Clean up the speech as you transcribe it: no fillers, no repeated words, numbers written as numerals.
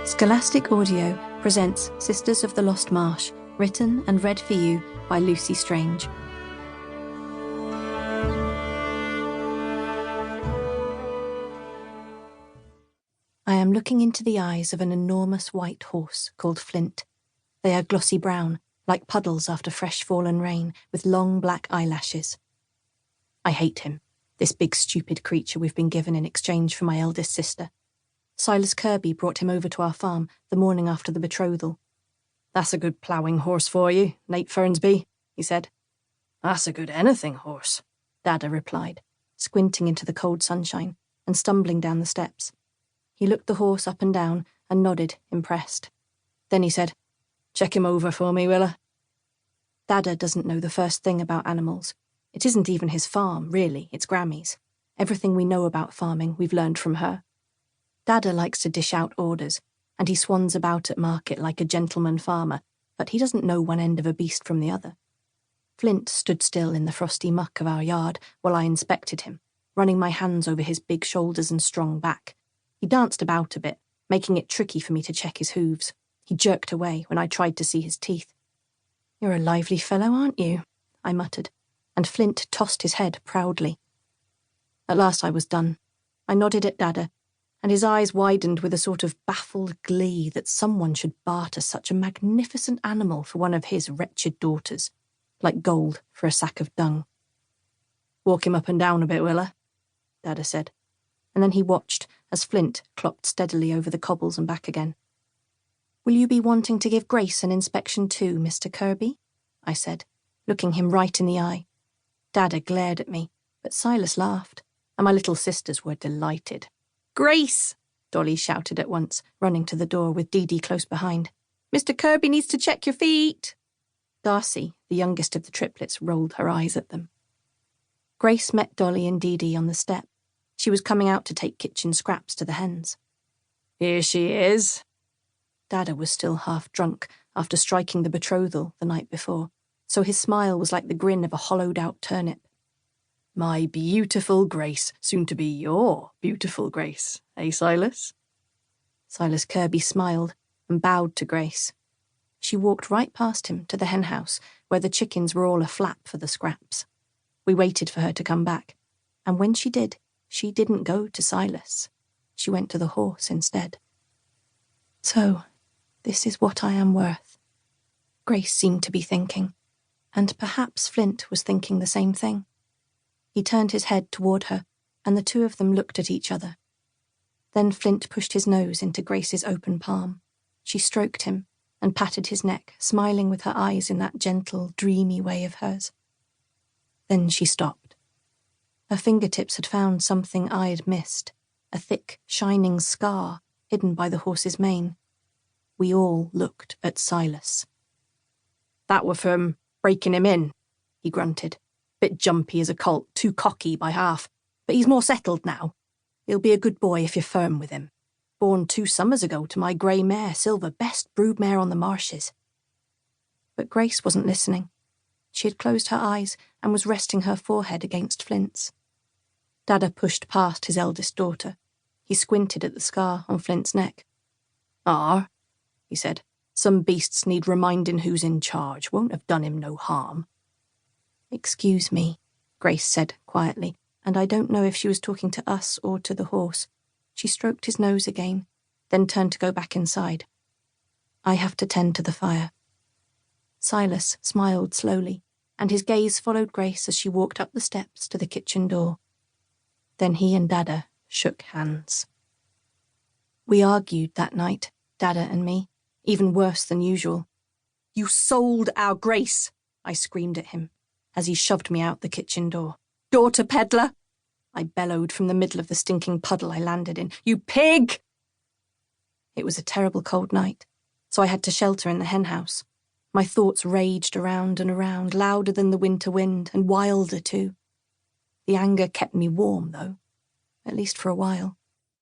Scholastic Audio presents Sisters of the Lost Marsh, written and read for you by Lucy Strange. I am looking into the eyes of an enormous white horse called Flint. They are glossy brown, like puddles after fresh fallen rain, with long black eyelashes. I hate him, this big stupid creature we've been given in exchange for my eldest sister. Silas Kirby brought him over to our farm the morning after the betrothal. "That's a good ploughing horse for you, Nate Fernsby," he said. "That's a good anything horse," Dada replied, squinting into the cold sunshine and stumbling down the steps. He looked the horse up and down and nodded, impressed. Then he said, "Check him over for me, Willa." Dada doesn't know the first thing about animals. It isn't even his farm, really, it's Grammy's. Everything we know about farming we've learned from her. Dada likes to dish out orders, and he swans about at market like a gentleman farmer, but he doesn't know one end of a beast from the other. Flint stood still in the frosty muck of our yard while I inspected him, running my hands over his big shoulders and strong back. He danced about a bit, making it tricky for me to check his hooves. He jerked away when I tried to see his teeth. "You're a lively fellow, aren't you?" I muttered, and Flint tossed his head proudly. At last I was done. I nodded at Dada, and his eyes widened with a sort of baffled glee that someone should barter such a magnificent animal for one of his wretched daughters, like gold for a sack of dung. "Walk him up and down a bit, Willa," Dada said, and then he watched as Flint clopped steadily over the cobbles and back again. "Will you be wanting to give Grace an inspection too, Mr. Kirby?" I said, looking him right in the eye. Dada glared at me, but Silas laughed, and my little sisters were delighted. "Grace!" Dolly shouted at once, running to the door with Deedee close behind. "Mr. Kirby needs to check your feet." Darcy, the youngest of the triplets, rolled her eyes at them. Grace met Dolly and Deedee on the step. She was coming out to take kitchen scraps to the hens. "Here she is." Dada was still half drunk after striking the betrothal the night before, so his smile was like the grin of a hollowed-out turnip. "My beautiful Grace, soon to be your beautiful Grace, eh, Silas?" Silas Kirby smiled and bowed to Grace. She walked right past him to the henhouse, where the chickens were all aflap for the scraps. We waited for her to come back, and when she did, she didn't go to Silas. She went to the horse instead. "So, this is what I am worth," Grace seemed to be thinking, and perhaps Flint was thinking the same thing. He turned his head toward her, and the two of them looked at each other. Then Flint pushed his nose into Grace's open palm. She stroked him and patted his neck, smiling with her eyes in that gentle, dreamy way of hers. Then she stopped. Her fingertips had found something I had missed, a thick, shining scar hidden by the horse's mane. We all looked at Silas. "That were from breaking him in," he grunted. "Bit jumpy as a colt, too cocky by half, but he's more settled now. He'll be a good boy if you're firm with him. Born 2 summers ago to my grey mare, Silver, best broodmare on the marshes." But Grace wasn't listening. She had closed her eyes and was resting her forehead against Flint's. Dada pushed past his eldest daughter. He squinted at the scar on Flint's neck. "Ah," he said, "some beasts need reminding who's in charge. Won't have done him no harm." "Excuse me," Grace said quietly, and I don't know if she was talking to us or to the horse. She stroked his nose again, then turned to go back inside. "I have to tend to the fire." Silas smiled slowly, and his gaze followed Grace as she walked up the steps to the kitchen door. Then he and Dada shook hands. We argued that night, Dada and me, even worse than usual. "You sold our Grace," I screamed at him, as he shoved me out the kitchen door. "Daughter peddler!" I bellowed from the middle of the stinking puddle I landed in. "You pig!" It was a terrible cold night, so I had to shelter in the henhouse. My thoughts raged around and around, louder than the winter wind, and wilder too. The anger kept me warm, though, at least for a while.